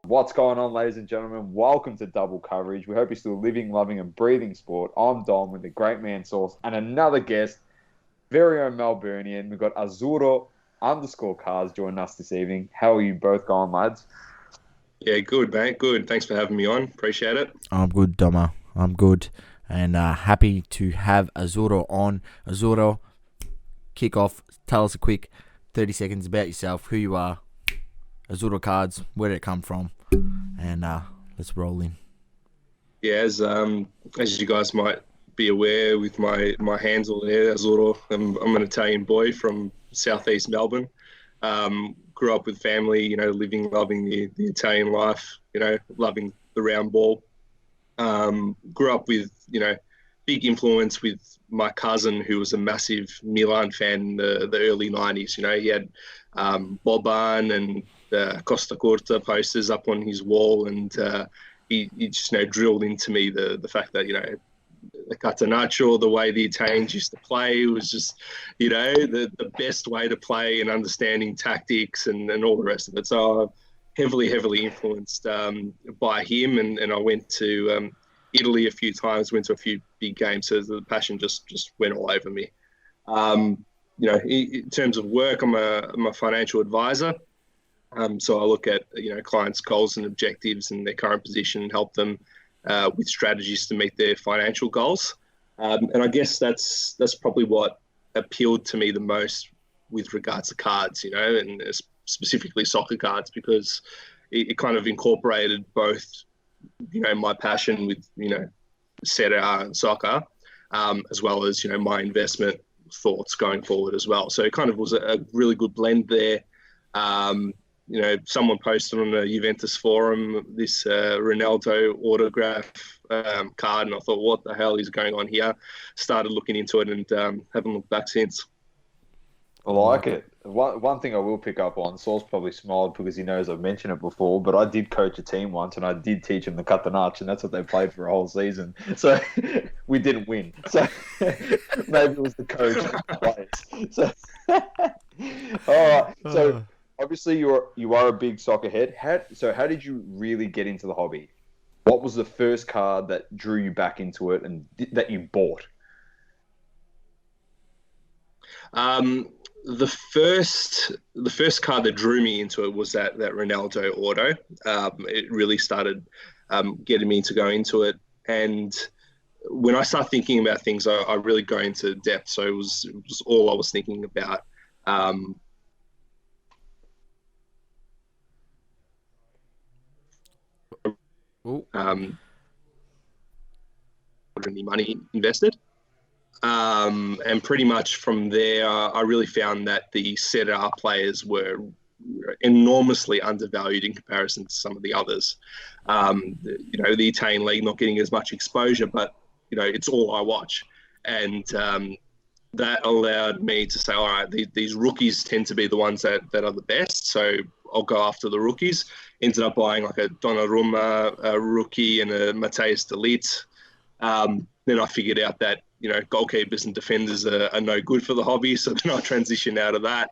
What's going on, ladies and gentlemen? Welcome to Double Coverage. We hope you're still living, loving, and breathing sport. I'm Dom with the great man Sauce and another guest, very own Melburnian. We've got Azuro underscore cars joining us this evening. How are you both going, lads? Yeah, good, mate. Good. Thanks for having me on. Appreciate it. I'm good, Doma. I'm good. And happy to have Azuro on. Azuro, kick off. Tell us a quick 30 seconds about yourself, who you are, Azuro cards, where did it come from, and let's roll in. Yeah, as you guys might be aware, with my handle there, Azuro, I'm an Italian boy from southeast Melbourne. Grew up with family, living, loving the Italian life, loving the round ball. Grew up with, big influence with my cousin, who was a massive Milan fan in the early 90s. He had Boban and Costa Curta posters up on his wall, and he just drilled into me the fact that the catenaccio, the way the Italians used to play, was just the best way to play, and understanding tactics and all the rest of it. So I'm heavily influenced by him, and I went to Italy a few times, went to a few big games, so the passion just went all over me. In terms of work, I'm a financial advisor. So I look at clients' goals and objectives and their current position, and help them with strategies to meet their financial goals. And I guess that's probably what appealed to me the most with regards to cards, and specifically soccer cards, because it kind of incorporated both, my passion with Serie A and soccer, as well as my investment thoughts going forward as well. So it kind of was a really good blend there. Someone posted on the Juventus forum this Ronaldo autograph card, and I thought, what the hell is going on here? Started looking into it, and haven't looked back since. I like it. One thing I will pick up on, Saul's probably smiled because he knows I've mentioned it before, but I did coach a team once, and I did teach them the catenaccio, and that's what they played for a whole season. So we didn't win. So maybe it was the coach and the players. So all right. So obviously you are a big soccer head. How did you really get into the hobby? What was the first card that drew you back into it and that you bought? The first card that drew me into it was that Ronaldo auto. It really started getting me to go into it, and when I start thinking about things, I really go into depth. So it was all I was thinking about. Any money invested. And pretty much from there, I really found that the Serie A players were enormously undervalued in comparison to some of the others. The Italian league not getting as much exposure, but it's all I watch, and that allowed me to say, all right, these rookies tend to be the ones that are the best, so I'll go after the rookies. Ended up buying like a Donnarumma a rookie and a Mateus de Ligt. Then I figured out that goalkeepers and defenders are no good for the hobby, so then I transitioned out of that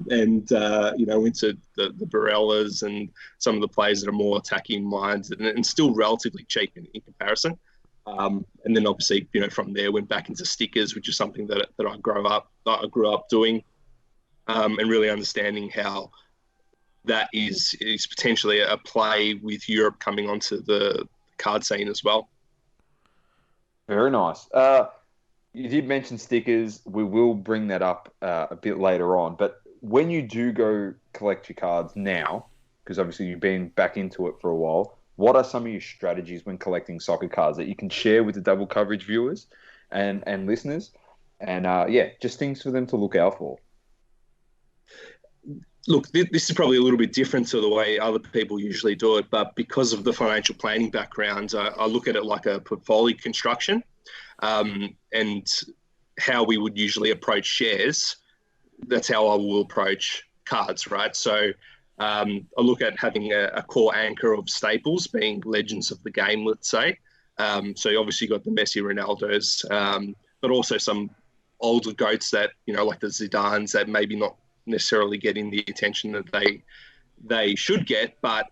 and went to the Barellas and some of the players that are more attacking minds, and still relatively cheap in comparison. And then obviously from there went back into stickers, which is something that I grew up doing, and really understanding how that is potentially a play with Europe coming onto the card scene as well. Very nice. You did mention stickers. We will bring that up a bit later on. But when you do go collect your cards now, because obviously you've been back into it for a while, what are some of your strategies when collecting soccer cards that you can share with the double coverage viewers and listeners? And just things for them to look out for. Look, this is probably a little bit different to the way other people usually do it, but because of the financial planning background, I look at it like a portfolio construction, and how we would usually approach shares. That's how I will approach cards, right? So I look at having a core anchor of staples, being legends of the game, let's say. So obviously you've got the Messi, Ronaldos, but also some older goats that, like the Zidans, that maybe not necessarily getting the attention that they should get, but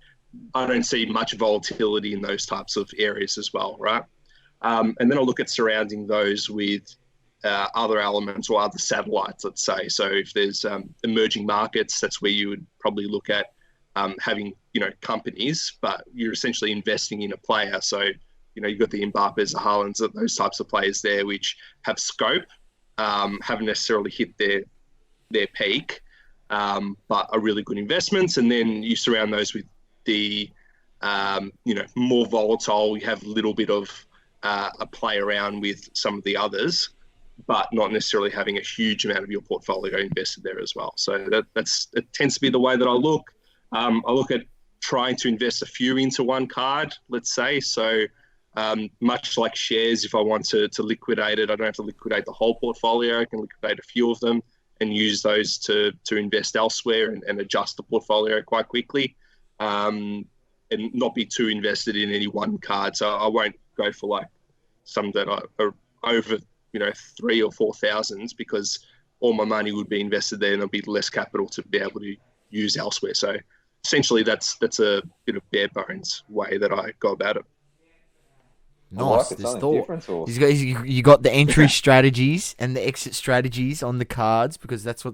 I don't see much volatility in those types of areas as well, right? And then I'll look at surrounding those with other elements or other satellites, let's say. So if there's emerging markets, that's where you would probably look at having, companies, but you're essentially investing in a player. So, you've got the Mbappes, the Haalands, those types of players there, which have scope, haven't necessarily hit their peak, but are really good investments. And then you surround those with the, more volatile. You have a little bit of a play around with some of the others, but not necessarily having a huge amount of your portfolio invested there as well. So it tends to be the way that I look. I look at trying to invest a few into one card, let's say. So much like shares, if I want to liquidate it, I don't have to liquidate the whole portfolio. I can liquidate a few of them and use those to invest elsewhere and adjust the portfolio quite quickly, and not be too invested in any one card. So I won't go for like some that are over 3,000 or 4,000, because all my money would be invested there and there'll be less capital to be able to use elsewhere. So essentially that's a bit of bare bones way that I go about it. Nice. This thought. You got the entry strategies and the exit strategies on the cards, because that's what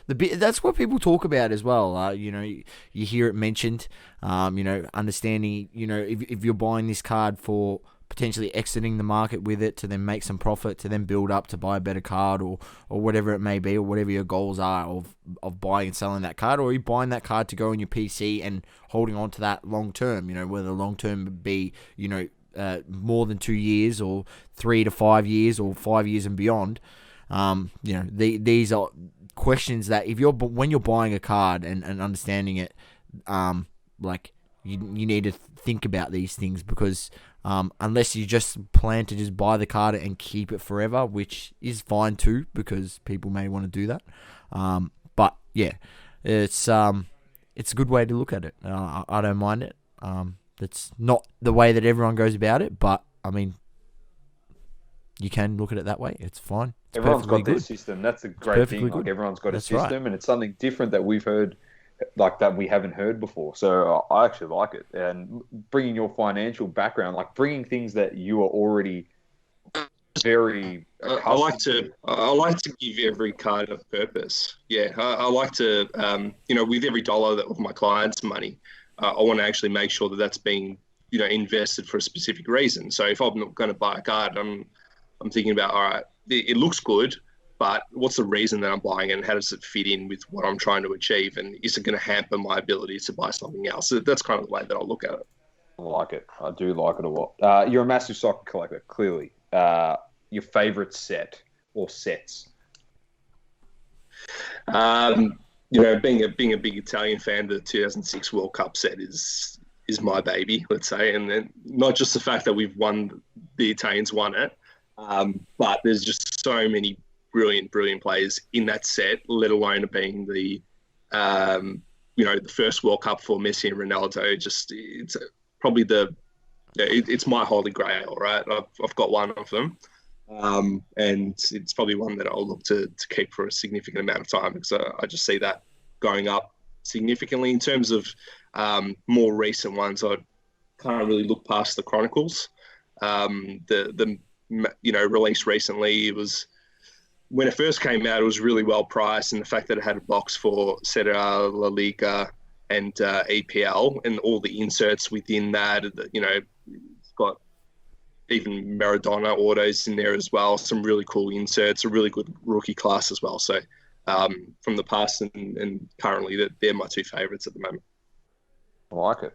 that's what people talk about as well. You hear it mentioned. Understanding. If you're buying this card for potentially exiting the market with it to then make some profit, to then build up to buy a better card, or whatever it may be, or whatever your goals are of buying and selling that card, or are you buying that card to go in your PC and holding on to that long term. Whether long term would be more than 2 years, or 3 to 5 years, or 5 years and beyond. These are questions that when you're buying a card and understanding it, you need to think about these things, because unless you just plan to just buy the card and keep it forever, which is fine too, because people may want to do that. But yeah, it's a good way to look at it. I don't mind it. That's not the way that everyone goes about it, but I mean, you can look at it that way. It's fine. Everyone's got their system. That's a great thing. Like, everyone's got a system, and it's something different that we've heard, like that we haven't heard before. So I actually like it. And bringing your financial background, like bringing things that you are already very I like to give every card a purpose. Yeah, I like to, with every dollar of my clients' money, I want to actually make sure that that's being, invested for a specific reason. So if I'm not going to buy a card, I'm thinking about, all right, it looks good, but what's the reason that I'm buying it, and how does it fit in with what I'm trying to achieve? And is it going to hamper my ability to buy something else? So that's kind of the way that I'll look at it. I like it. I do like it a lot. You're a massive soccer collector, clearly. Your favorite set or sets? Being a big Italian fan, the 2006 World Cup set is my baby, let's say. And then not just the fact that the Italians won it, but there's just so many brilliant players in that set, let alone being the first World Cup for Messi and Ronaldo. Just it's probably it's my holy grail, right? I've got one of them. And it's probably one that I'll look to keep for a significant amount of time, because I just see that going up significantly. In terms of more recent ones, I can't really look past the Chronicles. The release recently, it was, when it first came out, it was really well priced, and the fact that it had a box for Serie A, La Liga, and EPL, and all the inserts within that, it's got even Maradona autos in there as well. Some really cool inserts, a really good rookie class as well. So from the past and currently, they're my two favourites at the moment. I like it.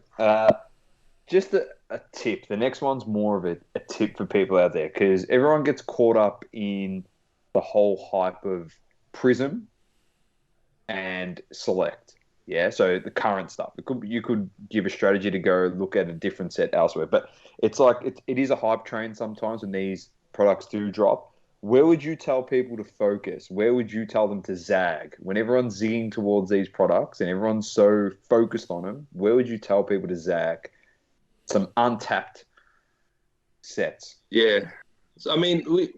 Just a tip. The next one's more of a tip for people out there, because everyone gets caught up in the whole hype of Prism and Select. Yeah, so the current stuff. You could give a strategy to go look at a different set elsewhere, but it's like it is a hype train sometimes when these products do drop. Where would you tell people to focus? Where would you tell them to zag when everyone's zigging towards these products and everyone's so focused on them? Where would you tell people to zag some untapped sets? Yeah, so, I mean,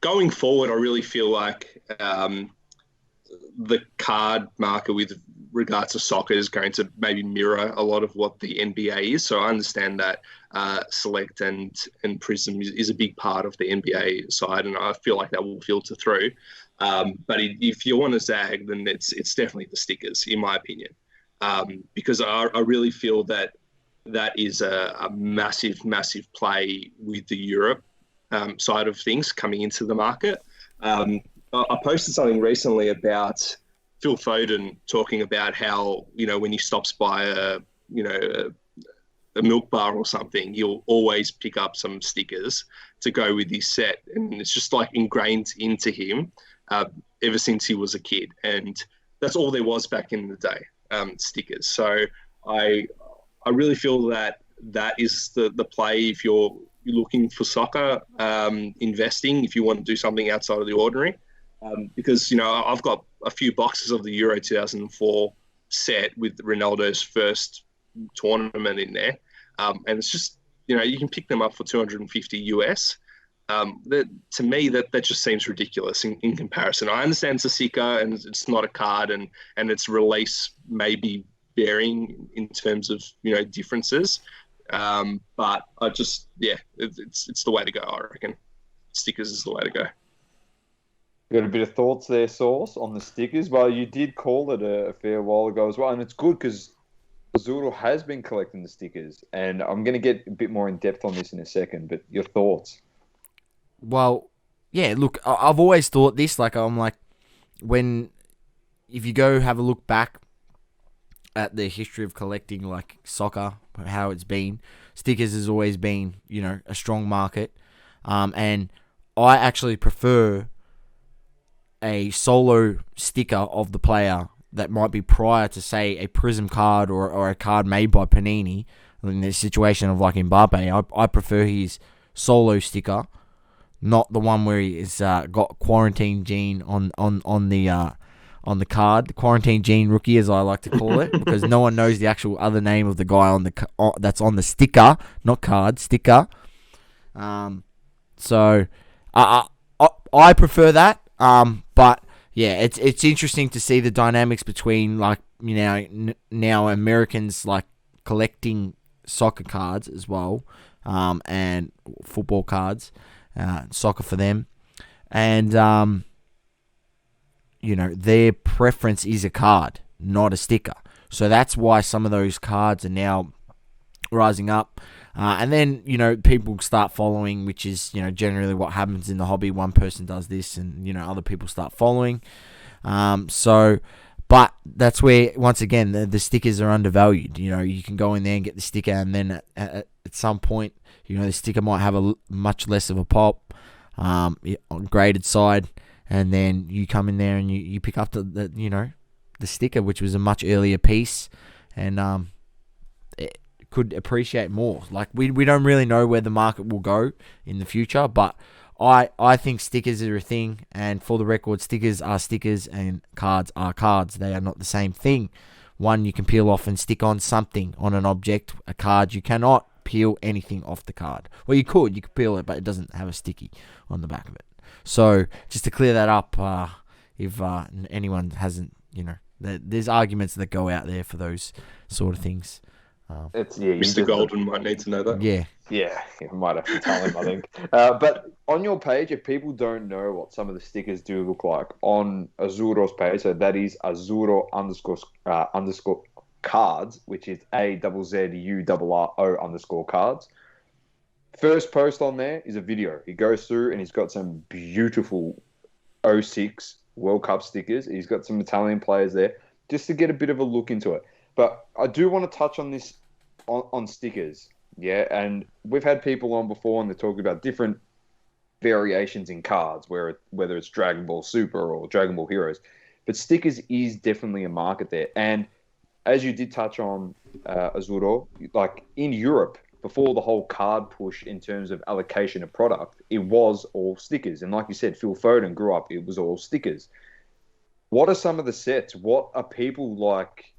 going forward, I really feel like the card market with regards to soccer is going to maybe mirror a lot of what the NBA is. So I understand that Select and Prism is a big part of the NBA side, and I feel like that will filter through. But if you want to zag, then it's definitely the stickers, in my opinion, because I really feel that is a massive, massive play with the Europe side of things coming into the market. I posted something recently about Phil Foden talking about how, when he stops by a milk bar or something, he'll always pick up some stickers to go with his set. And it's just like ingrained into him ever since he was a kid. And that's all there was back in the day, stickers. So I really feel that is the play if you're looking for soccer, investing, if you want to do something outside of the ordinary. Because, I've got a few boxes of the Euro 2004 set with Ronaldo's first tournament in there. And it's just, you can pick them up for $250 US. To me, that just seems ridiculous in comparison. I understand it's a sticker and it's not a card, and its release may be varying in terms of, differences. But I just, it's the way to go, I reckon. Stickers is the way to go. Got a bit of thoughts there, Source, on the stickers. Well, you did call it a fair while ago as well, and it's good because Azuro has been collecting the stickers, and I'm going to get a bit more in depth on this in a second, but your thoughts? Well, yeah, look, I've always thought this, if you go have a look back at the history of collecting, like, soccer, how it's been, stickers has always been, a strong market, and I actually prefer a solo sticker of the player that might be prior to, say, a Prism card or a card made by Panini. In the situation of like Mbappe, I prefer his solo sticker, not the one where he's got quarantine gene on the card, the quarantine gene rookie, as I like to call it, because no one knows the actual other name of the guy that's on the sticker, not card, sticker. So I prefer that. But yeah, it's interesting to see the dynamics between, like, now Americans like collecting soccer cards as well, and football cards, soccer for them, and their preference is a card, not a sticker. So that's why some of those cards are now rising up. And then, people start following, which is, generally what happens in the hobby. One person does this and, other people start following. But that's where, once again, the stickers are undervalued. You can go in there and get the sticker, and then at some point, the sticker might have a much less of a pop, on graded side, and then you come in there and you pick up the sticker, which was a much earlier piece, and could appreciate more. Like, we don't really know where the market will go in the future, but I think stickers are a thing, and for the record, stickers are stickers and cards are cards. They are not the same thing. One you can peel off and stick on something, on an object. A card, you cannot peel anything off the card. Well, you could peel it, but it doesn't have a sticky on the back of it. So just to clear that up, if anyone hasn't, there's arguments that go out there for those sort of things. Mr. Golden might need to know that. Yeah, I might have to tell him, I think. But on your page, if people don't know what some of the stickers do look like, on Azuro's page, so that is Azuro underscore cards, which is AZZURRO cards. First post on there is a video. He goes through and he's got some beautiful 06 World Cup stickers. He's got some Italian players there, just to get a bit of a look into it. But I do want to touch on this, on stickers, yeah? And we've had people on before, and they're talking about different variations in cards, whether it's Dragon Ball Super or Dragon Ball Heroes. But stickers is definitely a market there. And as you did touch on, Azuro, like in Europe, before the whole card push in terms of allocation of product, it was all stickers. And like you said, Phil Foden grew up, it was all stickers. What are some of the sets? What are people like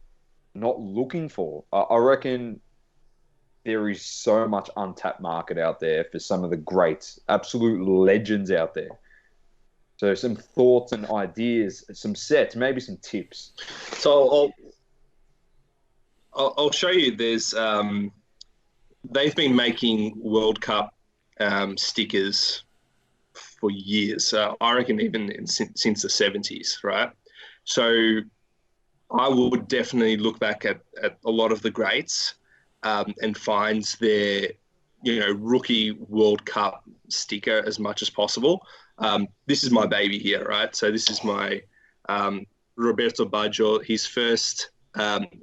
not looking for? I reckon there is so much untapped market out there for some of the greats, absolute legends out there. So some thoughts and ideas, some sets, maybe some tips. So I'll show you. They've been making World Cup stickers for years. I reckon even since the 70s, right? So I would definitely look back at a lot of the greats and find their, rookie World Cup sticker as much as possible. This is my baby here, right? So this is my Roberto Baggio, his first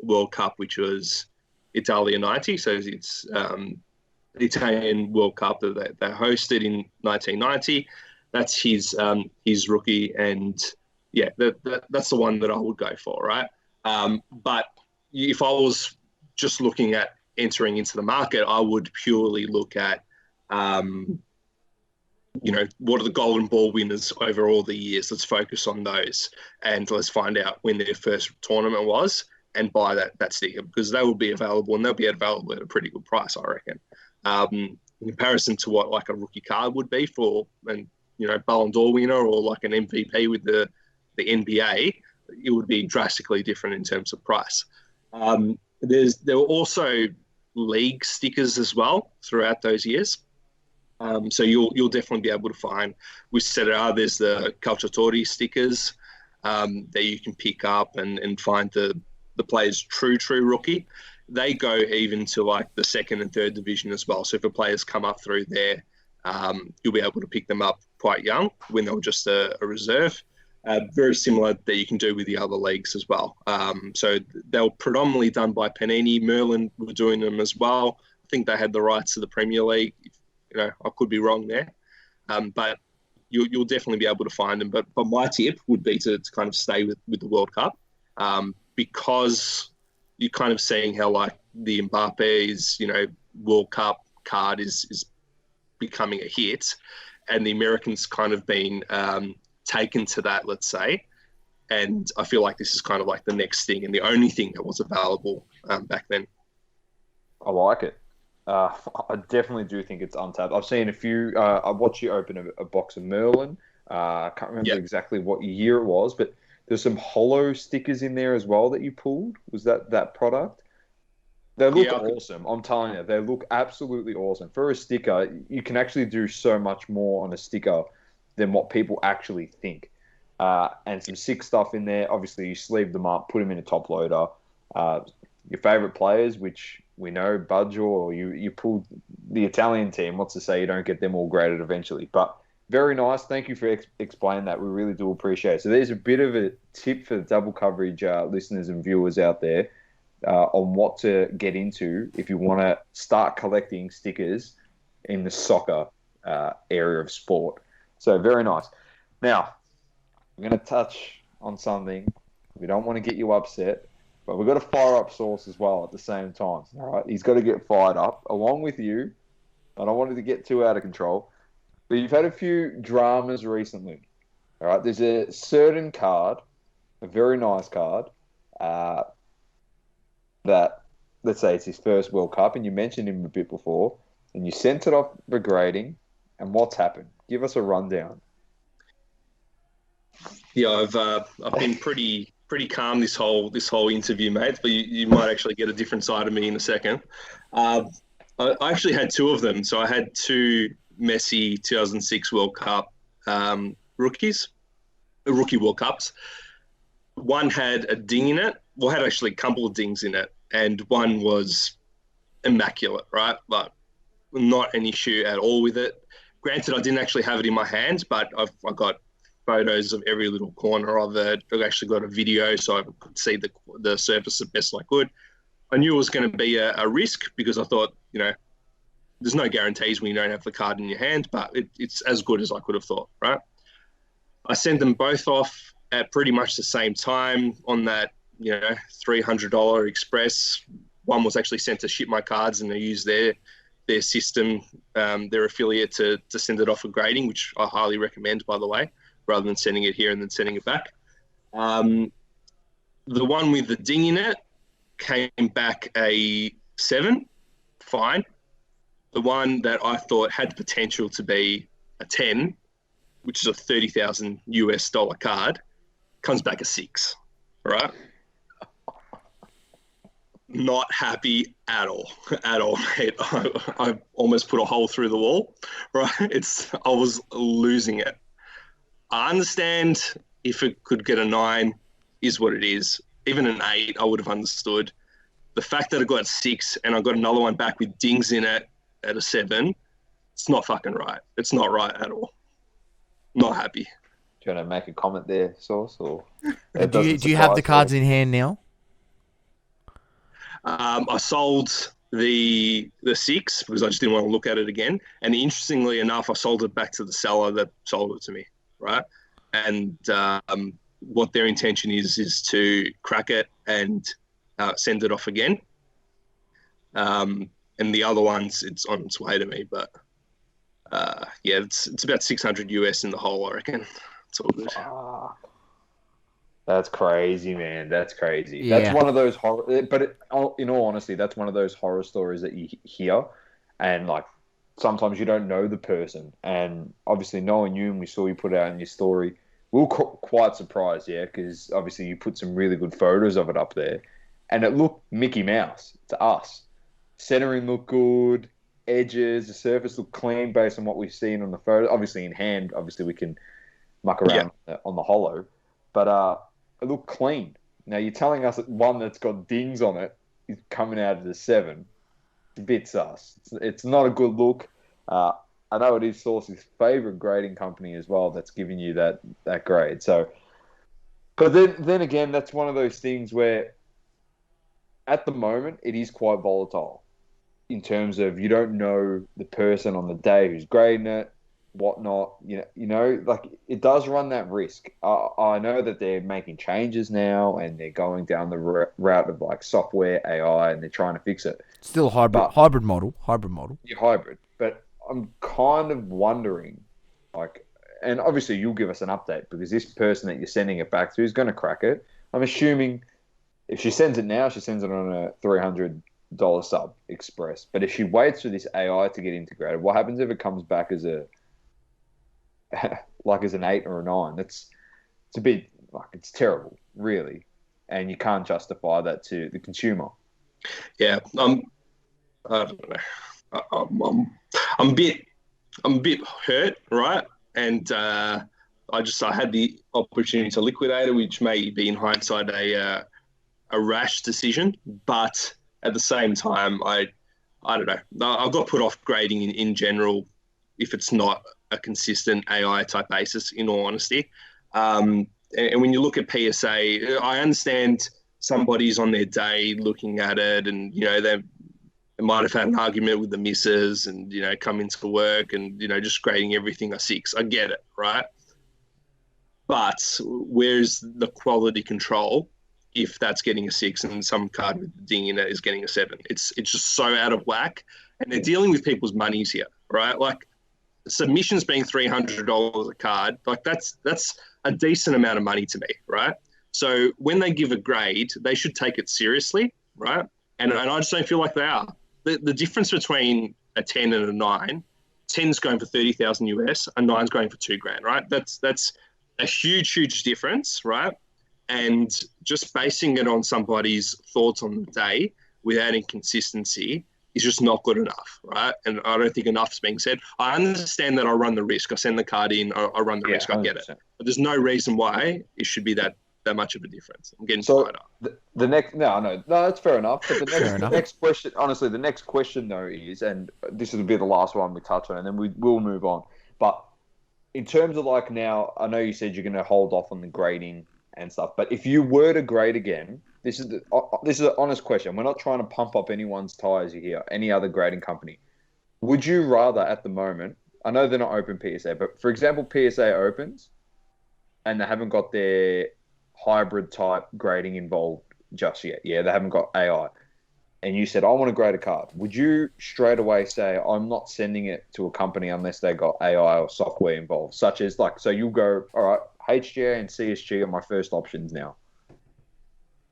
World Cup, which was Italia 90. So it's the Italian World Cup that they hosted in 1990. That's his rookie, and yeah, that's the one that I would go for, right? But if I was just looking at entering into the market, I would purely look at, what are the Golden Ball winners over all the years? Let's focus on those, and let's find out when their first tournament was, and buy that sticker, because they will be available, and they'll be available at a pretty good price, I reckon. In comparison to what like a rookie card would be for, and Ballon d'Or winner or like an MVP with the NBA, it would be drastically different in terms of price. There were also league stickers as well throughout those years. So you'll definitely be able to find with Serie A, there's the Calciatori stickers that you can pick up and find the player's true rookie. They go even to like the second and third division as well. So if a player's come up through there, you'll be able to pick them up quite young when they were just a reserve. Very similar that you can do with the other leagues as well. So they were predominantly done by Panini. Merlin were doing them as well. I think they had the rights to the Premier League. I could be wrong there. But you'll definitely be able to find them. But my tip would be to kind of stay with the World Cup, because you're kind of seeing how like the Mbappe's, World Cup card is becoming a hit, and the Americans kind of been taken to that, let's say. And I feel like this is kind of like the next thing and the only thing that was available back then. I like it. I definitely do think it's untapped. I've seen a few. I watched you open a box of Merlin. I can't remember exactly what year it was, but there's some hollow stickers in there as well that you pulled. Was that product? They look awesome. I'm telling you, they look absolutely awesome. For a sticker, you can actually do so much more on a sticker than what people actually think. And some sick stuff in there. Obviously, you sleeve them up, put them in a top loader. Your favourite players, which we know, Baggio, or you pulled the Italian team. What's to say you don't get them all graded eventually? But very nice. Thank you for explaining that. We really do appreciate it. So there's a bit of a tip for the double coverage listeners and viewers out there on what to get into if you want to start collecting stickers in the soccer area of sport. So very nice. Now, I'm going to touch on something. We don't want to get you upset, but we've got to fire up Sauce as well at the same time. All right, he's got to get fired up along with you. I don't want it to get too out of control. But you've had a few dramas recently. All right, there's a certain card, a very nice card, that, let's say it's his first World Cup, and you mentioned him a bit before, and you sent it off for grading, and what's happened? Give us a rundown. Yeah, I've been pretty calm this whole interview, mate. But you might actually get a different side of me in a second. I actually had two of them. So I had two Messi 2006 World Cup rookie World Cups. One had a ding in it. Well, had actually a couple of dings in it, and one was immaculate, right? But not an issue at all with it. Granted, I didn't actually have it in my hand, but I got photos of every little corner of it. I actually got a video so I could see the surface the best I could. I knew it was going to be a risk because I thought, there's no guarantees when you don't have the card in your hand, but it's as good as I could have thought, right? I sent them both off at pretty much the same time on that, $300 express. One was actually sent to Ship My Cards, and they used their system, their affiliate, to send it off for grading, which I highly recommend, by the way, rather than sending it here and then sending it back. The one with the ding in it came back a 7, fine. The one that I thought had potential to be a 10, which is a $30,000 card, comes back a 6, right? not happy at all, at all, mate. I almost put a hole through the wall, right? I was losing it. I understand if it could get a 9 is what it is. Even an 8, I would have understood. The fact that it got 6 and I got another one back with dings in it at a 7, it's not fucking right. It's not right at all. Not happy. Do you want to make a comment there, Source? Or Do you have the cards in hand now? I sold the 6 because I just didn't want to look at it again. And interestingly enough, I sold it back to the seller that sold it to me, right? And what their intention is to crack it and send it off again. And the other ones, it's on its way to me. But yeah, it's about 600 US in the hole, I reckon. It's all good. That's crazy, man. That's crazy. Yeah. That's one of those horror. But in all honesty, that's one of those horror stories that you hear, and like sometimes you don't know the person. And obviously, knowing you, and we saw you put it out in your story, we were quite surprised, yeah, because obviously you put some really good photos of it up there, and it looked Mickey Mouse to us. Centering looked good, edges, the surface looked clean based on what we've seen on the photo. Obviously, in hand, obviously we can muck around on the hollow, but it looked clean. Now you're telling us that one that's got dings on it is coming out of the 7. It's a bit sus. It's not a good look. I know it is Source's favourite grading company as well that's giving you that grade. So, but then again, that's one of those things where at the moment it is quite volatile in terms of you don't know the person on the day who's grading it, whatnot. You know, like it does run that risk. I know that they're making changes now and they're going down the route of like software AI and they're trying to fix it. Still hybrid model. You're hybrid, but I'm kind of wondering, like, and obviously you'll give us an update because this person that you're sending it back to is going to crack it. I'm assuming if she sends it now, she sends it on a $300 sub express. But if she waits for this AI to get integrated, what happens if it comes back as an 8 or a 9? It's a bit like it's terrible, really, and you can't justify that to the consumer. Yeah, I don't know. I'm a bit hurt, right? And I had the opportunity to liquidate it, which may be in hindsight a rash decision, but at the same time, I don't know. I got put off grading in general if it's not a consistent AI type basis, in all honesty. And when you look at PSA, I understand somebody's on their day looking at it and, you know, they might have had an argument with the missus and, you know, come into work and, you know, just grading everything a 6. I get it, right? But where's the quality control if that's getting a 6 and some card with the ding in it is getting a 7? It's just so out of whack. And they're dealing with people's monies here, right? Like, submissions being $300 a card, like that's a decent amount of money to me, right? So when they give a grade, they should take it seriously, right? And I just don't feel like they are. The difference between a 10 and a 9, 10's going for 30,000 US, a 9's going for $2,000, right? That's a huge difference, right? And just basing it on somebody's thoughts on the day without inconsistency is just not good enough, right? And I don't think enough's being said. I understand that I run the risk. I send the card in, I run the risk, 100%. I get it. But there's no reason why it should be that much of a difference. I'm getting fired up. The next, no, that's fair enough. But the next question, honestly, the next question though is, and this will be the last one we touch on, and then we will move on. But in terms of like now, I know you said you're going to hold off on the grading and stuff, but if you were to grade again, this is an honest question. We're not trying to pump up anyone's tires here, any other grading company. Would you rather at the moment, I know they're not open PSA, but for example, PSA opens and they haven't got their hybrid type grading involved just yet. Yeah, they haven't got AI. And you said, I want to grade a card. Would you straight away say, I'm not sending it to a company unless they got AI or software involved, such as like, so you'll go, all right, HGA and CSG are my first options now.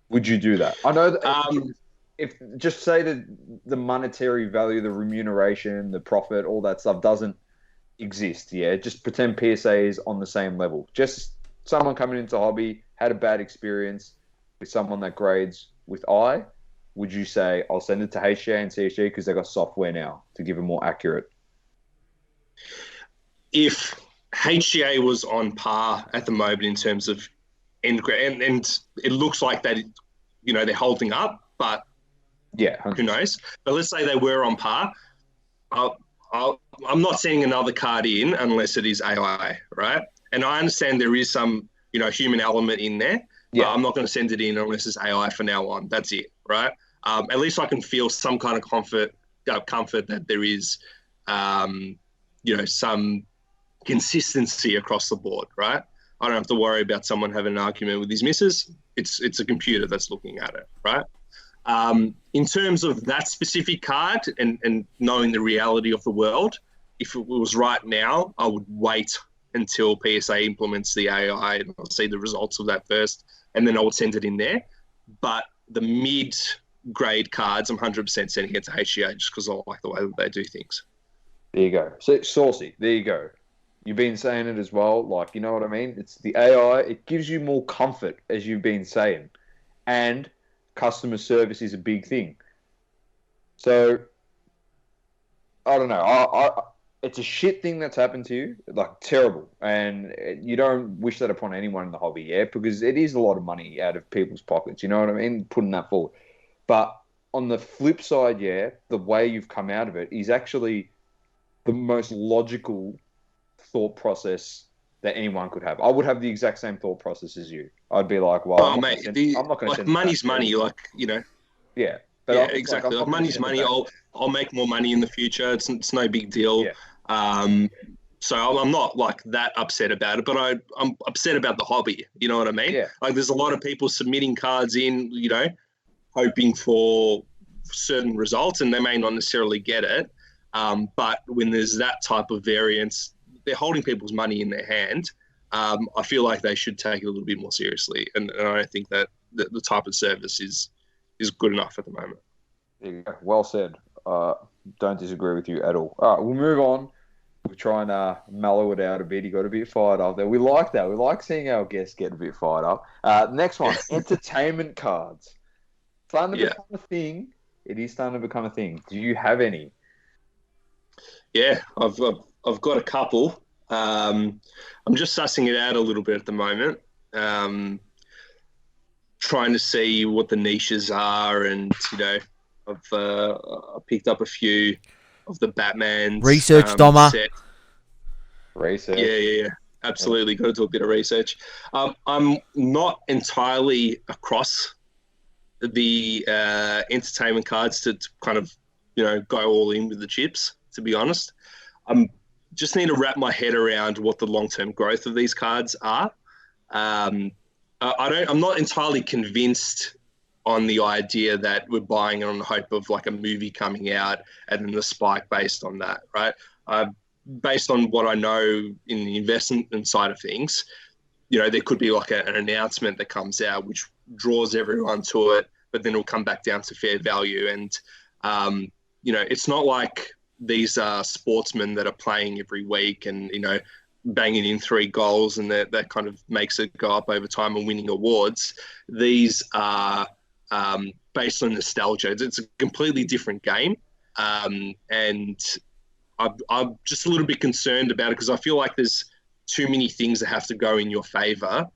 Would you do that? I know that if just say that the monetary value, the remuneration, the profit, all that stuff doesn't exist. Yeah, just pretend PSA is on the same level. Just someone coming into hobby had a bad experience with someone that grades with I. would you say I'll send it to HGA and CSG because they got software now to give a more accurate? If HGA was on par at the moment in terms of end grade, and it looks like that, they're holding up, but Yeah, who knows? But let's say they were on par. I'm not sending another card in unless it is AI, right? And I understand there is some, human element in there, but I'm not going to send it in unless it's AI for now on. That's it, right? At least I can feel some kind of comfort that there is, some consistency across the board, right? I don't have to worry about someone having an argument with his missus. It's a computer that's looking at it, right? In terms of that specific card and knowing the reality of the world, if it was right now, I would wait until PSA implements the AI and I'll see the results of that first, and then I would send it in there. But the mid-grade cards, I'm 100% sending it to HGA just because I like the way that they do things. There you go. So, Saucy, there you go. You've been saying it as well. Like, you know what I mean? It's the AI. It gives you more comfort, as you've been saying. And customer service is a big thing. So, I don't know. It's a shit thing that's happened to you. Like, terrible. And you don't wish that upon anyone in the hobby, yeah? Because it is a lot of money out of people's pockets. You know what I mean? Putting that forward. But on the flip side, yeah, the way you've come out of it is actually the most logical thought process that anyone could have. I would have the exact same thought process as you. I'd be like, well, I'm not going to send money's money, Yeah. But yeah, exactly. Like money's money. I'll make more money in the future. It's no big deal. Yeah. So I'm not like that upset about it, but I'm upset about the hobby. You know what I mean? Yeah. Like there's a lot of people submitting cards in, hoping for certain results, and they may not necessarily get it. But when there's that type of variance, they're holding people's money in their hand. I feel like they should take it a little bit more seriously, and I don't think that the type of service is good enough at the moment. There you go. Well said. Don't disagree with you at all. All right, we'll move on. We'll try and mellow it out a bit. He got a bit fired up there. We like that. We like seeing our guests get a bit fired up. Next one, entertainment cards. Starting to become a thing. It is starting to become a thing. Do you have any? Yeah, I've got a couple. I'm just sussing it out a little bit at the moment. Trying to see what the niches are, and I've picked up a few of the Batman's research, Doma. Set. Research. Yeah. Absolutely, got to do a bit of research. I'm not entirely across the entertainment cards to kind of go all in with the chips. To be honest, just need to wrap my head around what the long-term growth of these cards are. I'm not entirely convinced on the idea that we're buying it on the hope of like a movie coming out and then the spike based on that, right? Based on what I know in the investment side of things, there could be like an announcement that comes out which draws everyone to it, but then it'll come back down to fair value. And, it's not like these are sportsmen that are playing every week and, banging in 3 goals and that kind of makes it go up over time and winning awards. These are based on nostalgia. It's a completely different game. And I'm just a little bit concerned about it because I feel like there's too many things that have to go in your favor.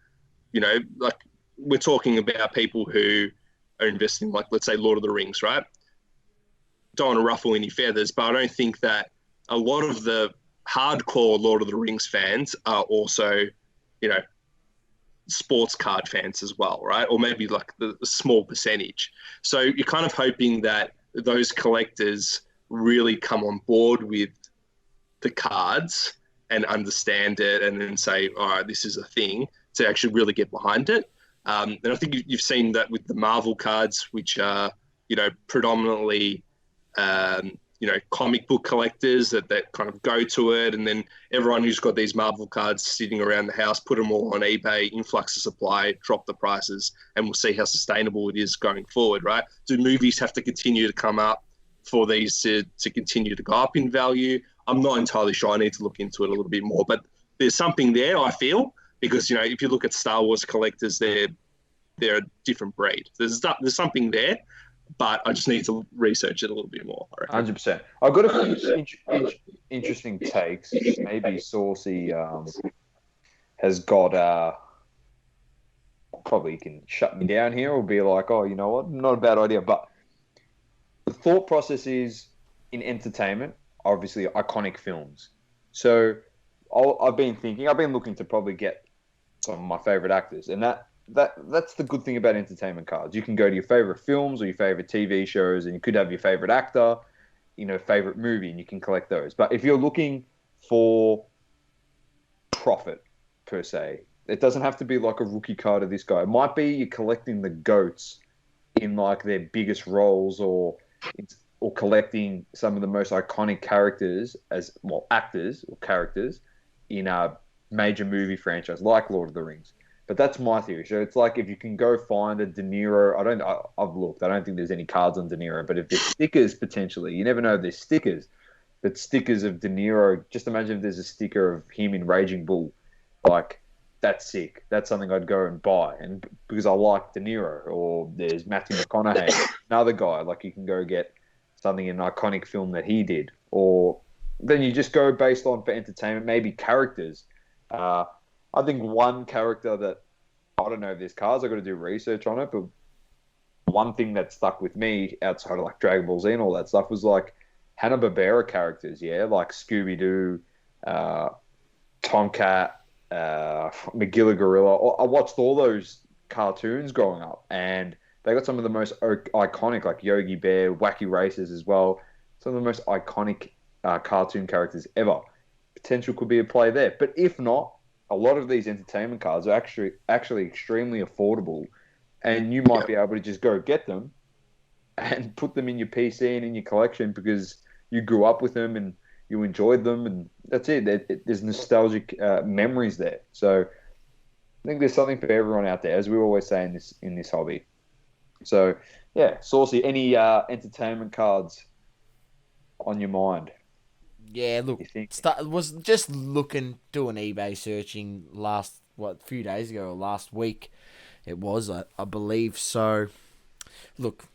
Like we're talking about people who are investing, like, let's say Lord of the Rings, right? Don't want to ruffle any feathers, but I don't think that a lot of the hardcore Lord of the Rings fans are also, sports card fans as well, right? Or maybe like the small percentage. So you're kind of hoping that those collectors really come on board with the cards and understand it and then say, all right, this is a thing, to actually really get behind it. And I think you've seen that with the Marvel cards, which are, predominantly, comic book collectors that kind of go to it. And then everyone who's got these Marvel cards sitting around the house, put them all on eBay, influx of supply, drop the prices, and we'll see how sustainable it is going forward, right? Do movies have to continue to come up for these to continue to go up in value? I'm not entirely sure. I need to look into it a little bit more, but there's something there, I feel, because, if you look at Star Wars collectors, they're a different breed. There's something there. but I just need to research it a little bit more. 100%. I've got a few interesting takes. Maybe Saucy has got probably can shut me down here or be like, oh, you know what, not a bad idea. But the thought process is in entertainment, obviously iconic films. So I've been looking to probably get some of my favorite actors, and that's the good thing about entertainment cards. You can go to your favorite films or your favorite TV shows, and you could have your favorite actor, favorite movie, and you can collect those. But if you're looking for profit per se, it doesn't have to be like a rookie card of this guy. It might be you're collecting the GOATs in like their biggest roles, or collecting some of the most iconic characters actors or characters in a major movie franchise like Lord of the Rings. But that's my theory. So it's like if you can go find a De Niro, I've looked. I don't think there's any cards on De Niro, but if there's stickers potentially, you never know if there's stickers. But stickers of De Niro, just imagine if there's a sticker of him in Raging Bull, like. That's sick. That's something I'd go and buy, and because I like De Niro. Or there's Matthew McConaughey, another guy. Like you can go get something in an iconic film that he did, or then you just go based on for entertainment, maybe characters. I think one character that I don't know if there's cards. I got to do research on it, but one thing that stuck with me outside of like Dragon Ball Z and all that stuff was like Hanna-Barbera characters. Yeah, like Scooby Doo, Tomcat. Magilla Gorilla. I watched all those cartoons growing up, and they got some of the most iconic, like Yogi Bear, Wacky Races as well. Some of the most iconic cartoon characters ever. Potential could be a play there, but if not, a lot of these entertainment cards are actually extremely affordable, and you might be able to just go get them and put them in your PC and in your collection because you grew up with them and you enjoyed them, and that's it. There's nostalgic memories there. So I think there's something for everyone out there, as we always say in this hobby. So yeah, Saucy, any entertainment cards on your mind? Yeah, look, was just doing eBay searching few days ago or last week. It was, I believe. So, look,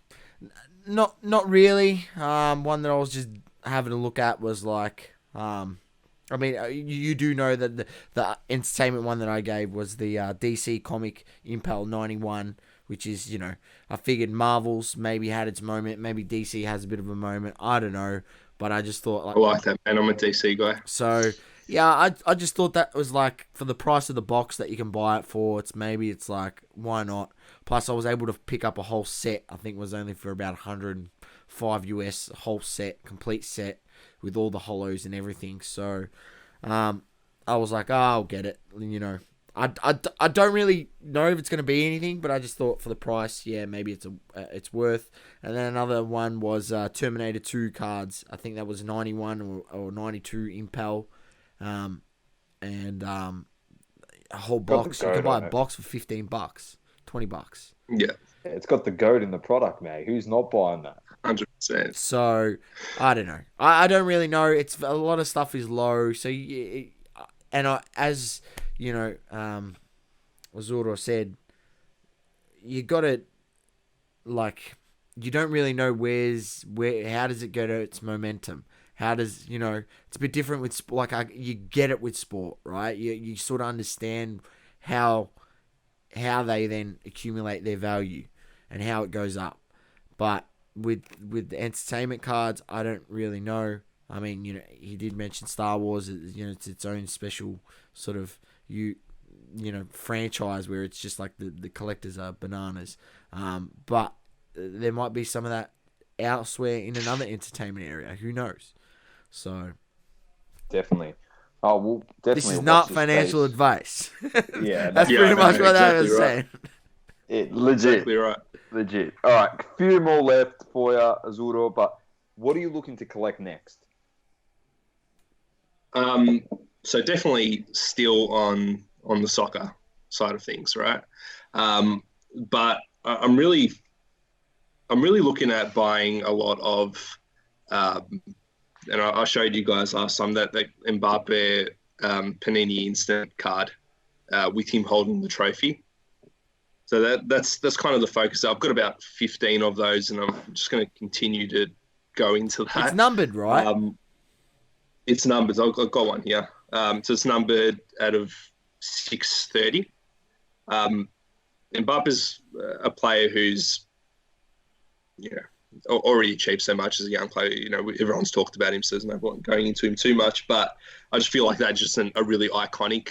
not really. One that I was just having a look at was like, I mean, you do know that the entertainment one that I gave was the DC comic Impel 91, which is, I figured Marvel's maybe had its moment, maybe DC has a bit of a moment, I don't know, but I just thought... I like that, man, I'm a DC guy. So, yeah, I just thought that was like, for the price of the box that you can buy it for, it's like, why not? Plus, I was able to pick up a whole set, I think it was only for about $105 US, whole set, complete set, with all the hollows and everything. So, I was like, I'll get it. I don't really know if it's going to be anything, but I just thought for the price, yeah, maybe it's worth. And then another one was Terminator 2 cards. I think that was 91 or 92 Impel. And a whole box. You can buy a box for $15, $20. Yeah. It's got the goat in the product, mate. Who's not buying that? 100%. So, I don't know. I don't really know. It's a lot of stuff is low. So, as you know, Azuro said, you got to, like, you don't really know how does it go to its momentum? How does, it's a bit different with sport. Like, you get it with sport, right? You sort of understand how they then accumulate their value and how it goes up. But with the entertainment cards, I don't really know. I mean, he did mention Star Wars. It's its own special sort of franchise where it's just like the collectors are bananas. But there might be some of that elsewhere in another entertainment area. Who knows? So definitely. Oh, well, definitely. This is not financial advice. Yeah, that's pretty much what I was saying. Legit. Exactly right. Legit. All right, a few more left for you, Azuro, but what are you looking to collect next? So definitely still on the soccer side of things, right? But I'm really looking at buying a lot of, and I showed you guys last time that Mbappe Panini Instant card with him holding the trophy. So that's kind of the focus. I've got about 15 of those, and I'm just going to continue to go into that. It's numbered, right? It's numbered. I've got one here. So it's numbered out of 630. Mbappe's a player who's, already achieved so much as a young player. Everyone's talked about him, so there's no point going into him too much. But I just feel like that's just a really iconic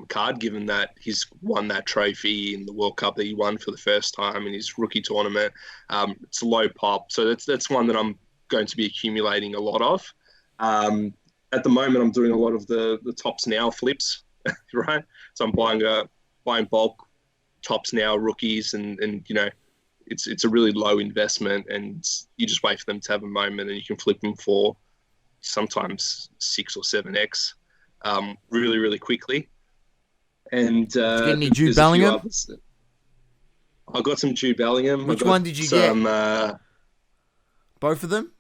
card, given that he's won that trophy in the World Cup that he won for the first time in his rookie tournament. It's low pop, so that's one that I'm going to be accumulating a lot of. At the moment, I'm doing a lot of the Tops Now flips, right? So I'm buying bulk Tops Now rookies, and it's a really low investment, and you just wait for them to have a moment, and you can flip them for sometimes 6 or 7x. Really, really quickly. And did you get any Jude Bellingham? I got some Jude Bellingham. Which one did you get? Both of them?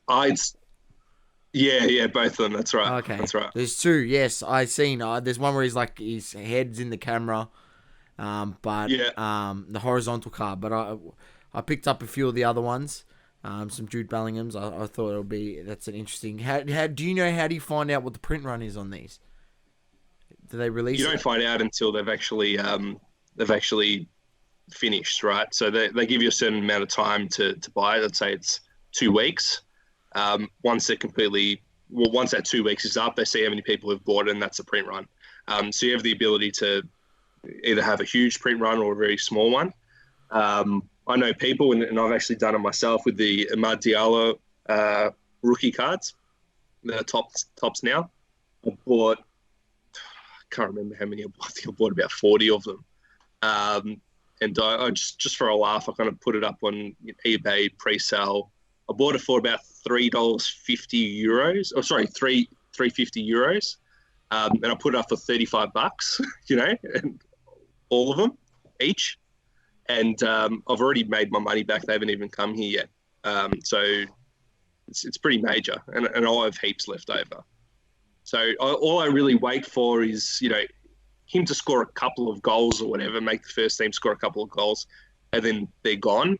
Yeah, both of them. That's right. Okay, that's right. There's two. Yes, I seen. There's one where he's like his head's in the camera, but the horizontal card. But I picked up a few of the other ones. Some Jude Bellinghams. I thought that's an interesting. How do you find out what the print run is on these? Do they release? You don't find out until they've actually finished, right? So they give you a certain amount of time to buy. Let's say it's 2 weeks. Once that 2 weeks is up, they see how many people have bought it, and that's a print run. So you have the ability to either have a huge print run or a very small one. I know people, and I've actually done it myself with the Amad Diallo rookie cards, the tops now. I can't remember how many I bought. I think I bought about 40 of them. And I just for a laugh, I kind of put it up on eBay pre-sale. I bought it for about €3.50. Oh, sorry, €3.50. And I put it up for $35, and all of them each. And I've already made my money back. They haven't even come here yet. So it's pretty major, and I'll have heaps left over. So all I really wait for is, him to score a couple of goals or whatever, make the first team score a couple of goals, and then they're gone.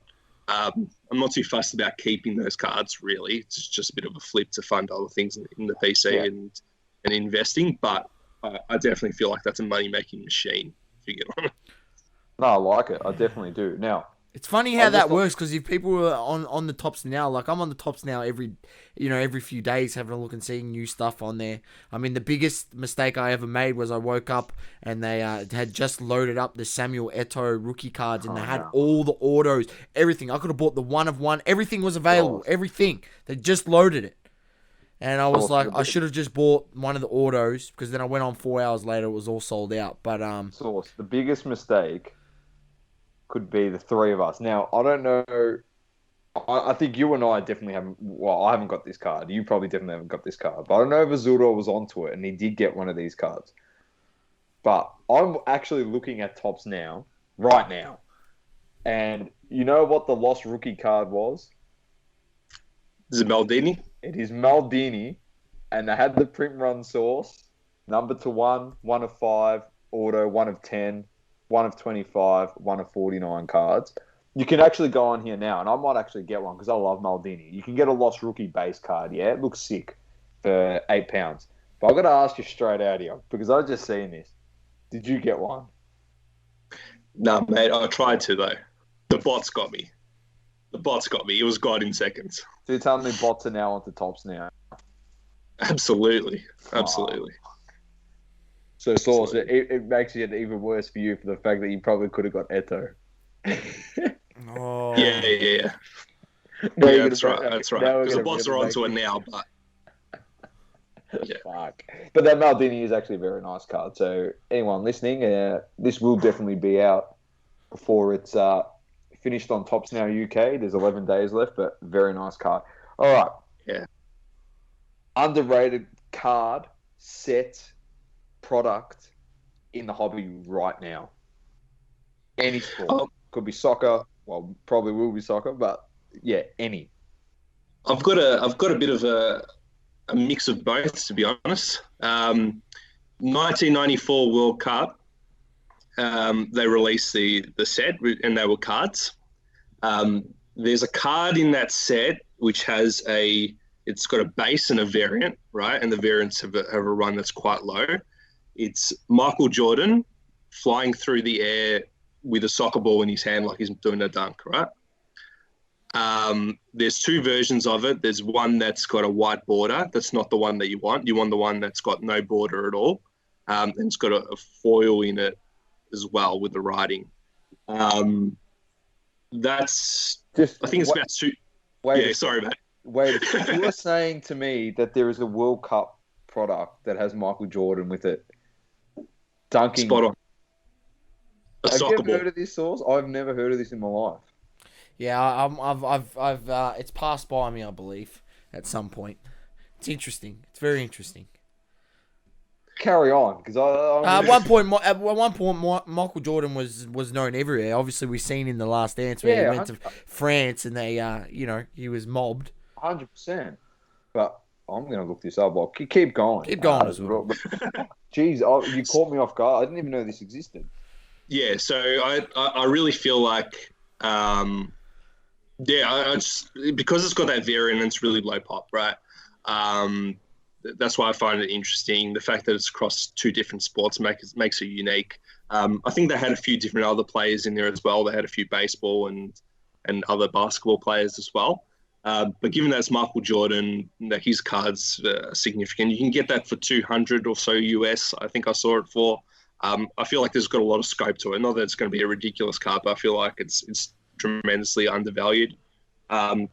I'm not too fussed about keeping those cards, really. It's just a bit of a flip to fund other things in the PC and investing. But I definitely feel like that's a money-making machine, if you get on it. No, I like it. I definitely do. Now, it's funny how that works, because if people are on the Tops Now, like I'm on the Tops Now every few days, having a look and seeing new stuff on there. I mean, the biggest mistake I ever made was I woke up and they had just loaded up the Samuel Eto'o rookie cards, and they had all the autos, everything. I could have bought the 1 of 1. Everything was available. Everything. They just loaded it. And I was like, I should have just bought one of the autos, because then I went on 4 hours later, it was all sold out. But Source, the biggest mistake could be the three of us. Now, I don't know. I think you and I definitely haven't. Well, I haven't got this card. You probably definitely haven't got this card. But I don't know if Azuro was onto it and he did get one of these cards. But I'm actually looking at Tops Now, right now. And you know what the lost rookie card was? Is it Maldini? It is Maldini. And they had the print run source. Number to 1, 1 of 5, auto, 1 of 10. 1 of 25, 1 of 49 cards. You can actually go on here now, and I might actually get one because I love Maldini. You can get a lost rookie base card, yeah? It looks sick for £8. But I've got to ask you straight out here, because I've just seen this. Did you get one? No, mate, I tried to, though. The bots got me. It was gone in seconds. So you're telling me bots are now onto Tops Now? Absolutely. Oh. So, Source, it makes it even worse for you for the fact that you probably could have got Eto'o. Yeah. That's right. Because the bots are onto it now, but... Yeah. Fuck. But that Maldini is actually a very nice card. So, anyone listening, this will definitely be out before it's finished on Tops Now UK. There's 11 days left, but very nice card. All right. Yeah. Underrated card, set, product in the hobby right now. Any sport. Could be soccer. Well, probably will be soccer, but yeah, any. I've got a bit of a mix of both, to be honest. 1994 World Cup. they released the set, and they were cards. There's a card in that set which has it's got a base and a variant, right? And the variants have a run that's quite low. It's Michael Jordan flying through the air with a soccer ball in his hand like he's doing a dunk, right? There's two versions of it. There's one that's got a white border. That's not the one that you want. You want the one that's got no border at all. And it's got a foil in it as well with the writing. That's Just I think it's about two. Wait, Yeah, sorry, mate. Wait, you were saying to me that there is a World Cup product that has Michael Jordan with it dunking. Spot on. A Have you soccer ever ball. heard of this source? I've never heard of this in my life. Yeah, I've it's passed by me, I believe, at some point. It's interesting. It's very interesting. Carry on, because At one point, Michael Jordan was known everywhere. Obviously, we've seen in the Last Dance where he went to France and they, he was mobbed. 100%. But I'm going to look this up. Well, keep going. Keep going as well. Jeez, you caught me off guard. I didn't even know this existed. Yeah, so I really feel like, I just, because it's got that variant and it's really low pop, right? That's why I find it interesting. The fact that it's across two different sports makes it unique. I think they had a few different other players in there as well. They had a few baseball and other basketball players as well. But given that it's Michael Jordan, that his card's significant, you can get that for $200 or so US. I think I saw it for. I feel like there's got a lot of scope to it. Not that it's going to be a ridiculous card, but I feel like it's tremendously undervalued. I've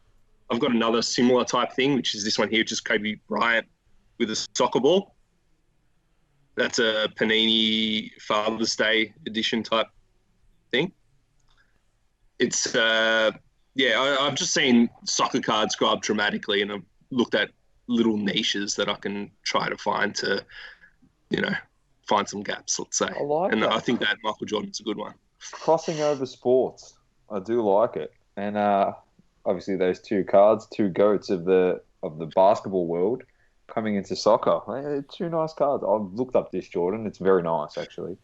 got another similar type thing, which is this one here, which is Kobe Bryant with a soccer ball. That's a Panini Father's Day edition type thing. It's I've just seen soccer cards go up dramatically, and I've looked at little niches that I can try to find to, find some gaps, let's say. I like and that. I think that Michael Jordan's a good one. Crossing over sports. I do like it. And obviously those two cards, two goats of the basketball world coming into soccer. Two nice cards. I've looked up this Jordan. It's very nice, actually.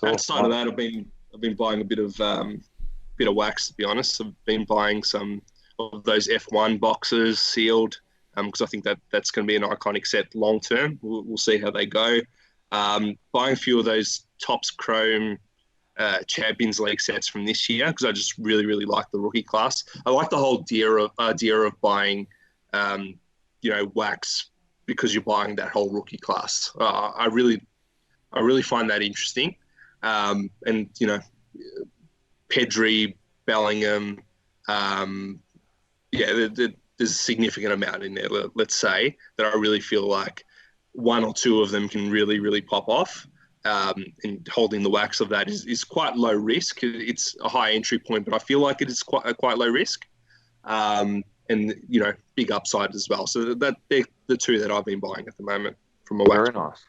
Outside of that, I've been buying a bit of wax, to be honest. I've been buying some of those F1 boxes sealed because I think that's going to be an iconic set long term. We'll see how they go. Buying a few of those Topps Chrome Champions League sets from this year because I just really, really like the rookie class. I like the whole idea of buying, wax because you're buying that whole rookie class. I really find that interesting. And Pedri, Bellingham, there's a significant amount in there, let's say, that I really feel like one or two of them can really, really pop off. And holding the wax of that is quite low risk. It's a high entry point, but I feel like it is quite low risk. And, big upside as well. So they're the two that I've been buying at the moment from a wax. Very nice.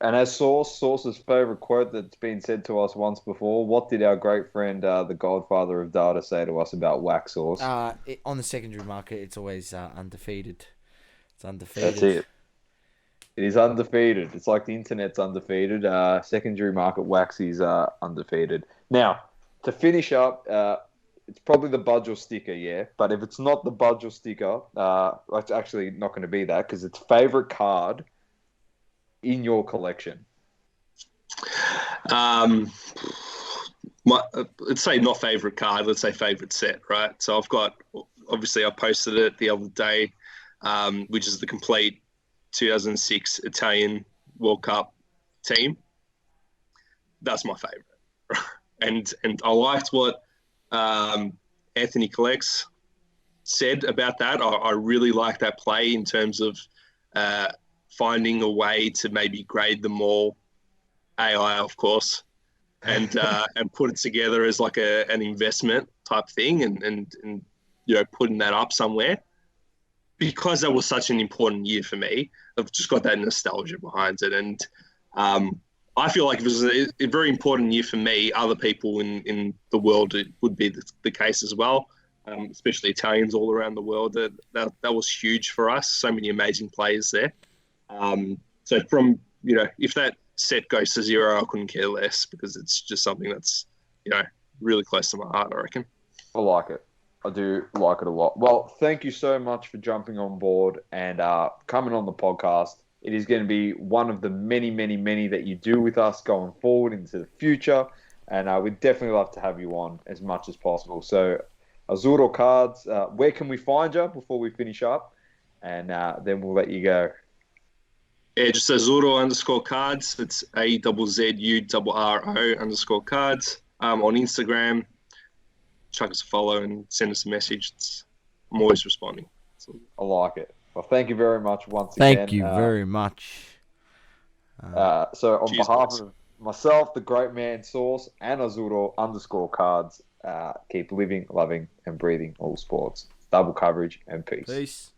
And as Source's favourite quote that's been said to us once before, what did our great friend, the godfather of data, say to us about wax Source? On the secondary market, it's always undefeated. It's undefeated. That's it. It is undefeated. It's like the internet's undefeated. Secondary market wax is undefeated. Now, to finish up, it's probably the budge or sticker, yeah. But if it's not the budge or sticker, it's actually not going to be that because it's favourite card in your collection. Let's say not favourite card. Let's say favourite set, right? So I've got, obviously, I posted it the other day, which is the complete 2006 Italian World Cup team. That's my favourite. and I liked what Anthony Collects said about that. I really like that play in terms of finding a way to maybe grade them all, AI of course, and put it together as like an investment type thing and putting that up somewhere. Because that was such an important year for me, I've just got that nostalgia behind it. And I feel like if it was a very important year for me, other people in the world, it would be the case as well, especially Italians all around the world. That was huge for us. So many amazing players there. So from, if that set goes to 0, I couldn't care less because it's just something that's, really close to my heart, I reckon. I like it. I do like it a lot. Well, thank you so much for jumping on board and coming on the podcast. It is going to be one of the many, many, many that you do with us going forward into the future. And we'd definitely love to have you on as much as possible. So, Azuro Cards, where can we find you before we finish up? And then we'll let you go. Yeah, just Azuro_cards. It's AZZURRO_cards. On Instagram, chuck us a follow and send us a message. I'm always responding. I like it. Well, thank you very much once again. Thank you very much. So on cheers, behalf boys. of myself, the great man Sauce, and Azuro_cards, keep living, loving, and breathing all sports. Double coverage and peace. Peace.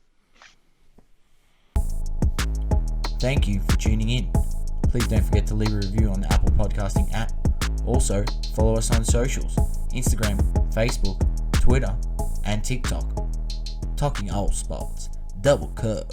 Thank you for tuning in. Please don't forget to leave a review on the Apple Podcasting app. Also, follow us on socials, Instagram, Facebook, Twitter, and TikTok. Talking all sports. Double curve.